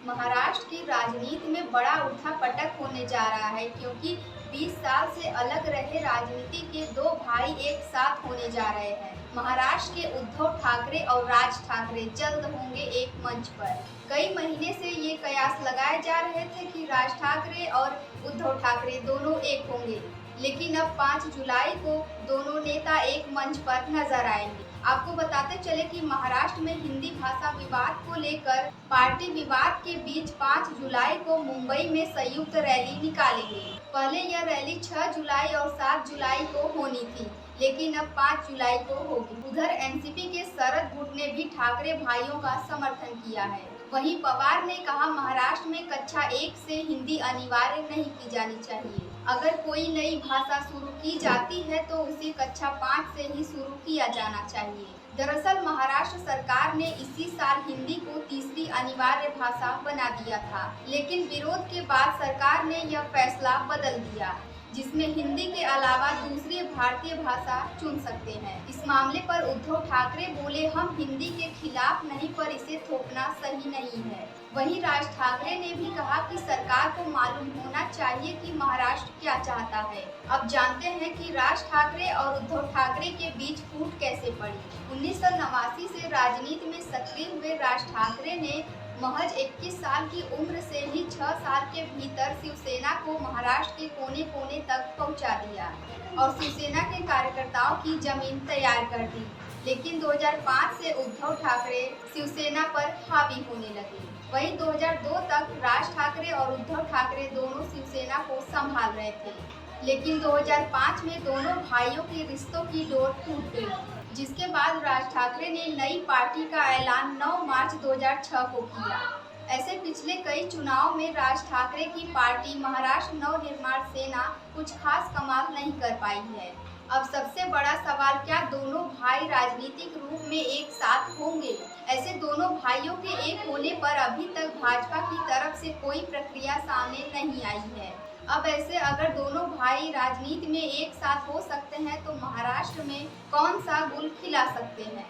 महाराष्ट्र की राजनीति में बड़ा उठापटक होने जा रहा है क्योंकि 20 साल से अलग रहे राजनीति के दो भाई एक साथ होने जा रहे हैं। महाराष्ट्र के उद्धव ठाकरे और राज ठाकरे जल्द होंगे एक मंच पर। कई महीने से ये कयास लगाए जा रहे थे कि राज ठाकरे और उद्धव ठाकरे दोनों एक होंगे, लेकिन अब 5 जुलाई को दोनों नेता एक मंच पर नजर आएंगे। आपको बताते चले कि महाराष्ट्र में हिंदी भाषा विवाद को लेकर पार्टी विवाद के बीच 5 जुलाई को मुंबई में संयुक्त रैली निकालेंगे। पहले यह रैली 6 जुलाई और 7 जुलाई को होनी थी, लेकिन अब 5 जुलाई को होगी। उधर एनसीपी के शरद बुट ने भी ठाकरे भाइयों का समर्थन किया है। वहीं पवार ने कहा, महाराष्ट्र में कक्षा 1 से हिंदी अनिवार्य नहीं की जानी चाहिए। अगर कोई नई भाषा शुरू की जाती है तो उसे कक्षा 5 से ही शुरू किया जाना चाहिए। दरअसल महाराष्ट्र सरकार ने इसी साल हिंदी को तीसरी अनिवार्य भाषा बना दिया था, लेकिन विरोध के बाद सरकार ने यह फैसला बदल दिया, जिसमें हिंदी के अलावा दूसरी भारतीय भाषा चुन सकते हैं। इस मामले पर उद्धव ठाकरे बोले, हम हिंदी के खिलाफ नहीं, पर इसे थोपना सही नहीं है। वहीं राज ठाकरे ने भी कहा कि सरकार को मालूम होना चाहिए कि महाराष्ट्र क्या चाहता है। अब जानते हैं कि राज ठाकरे और उद्धव ठाकरे के बीच फूट कैसे पड़ी। 1989 से राजनीति में सक्रिय हुए राज ठाकरे ने महज 21 साल की उम्र से ही 6 साल के भीतर शिवसेना को महाराष्ट्र के कोने कोने तक पहुंचा दिया और शिवसेना के कार्यकर्ताओं की जमीन तैयार कर दी। लेकिन 2005 से उद्धव ठाकरे शिवसेना पर हावी होने लगे। वहीं 2002 तक राज ठाकरे और उद्धव ठाकरे दोनों शिवसेना को संभाल रहे थे, लेकिन 2005 में दोनों भाइयों के रिश्तों की डोर टूट गई, जिसके बाद राज ठाकरे ने नई पार्टी का ऐलान 9 मार्च 2006 को किया। ऐसे पिछले कई चुनाव में राज ठाकरे की पार्टी महाराष्ट्र नवनिर्माण सेना कुछ खास कमाल नहीं कर पाई है। अब सबसे बड़ा सवाल, क्या दोनों भाई राजनीतिक रूप में एक साथ होंगे? ऐसे दोनों भाइयों के एक होने पर अभी तक भाजपा की तरफ से कोई प्रक्रिया सामने नहीं आई है। अब ऐसे अगर दोनों भाई राजनीति में एक साथ हो सकते हैं तो महाराष्ट्र में कौन सा गुल खिला सकते हैं?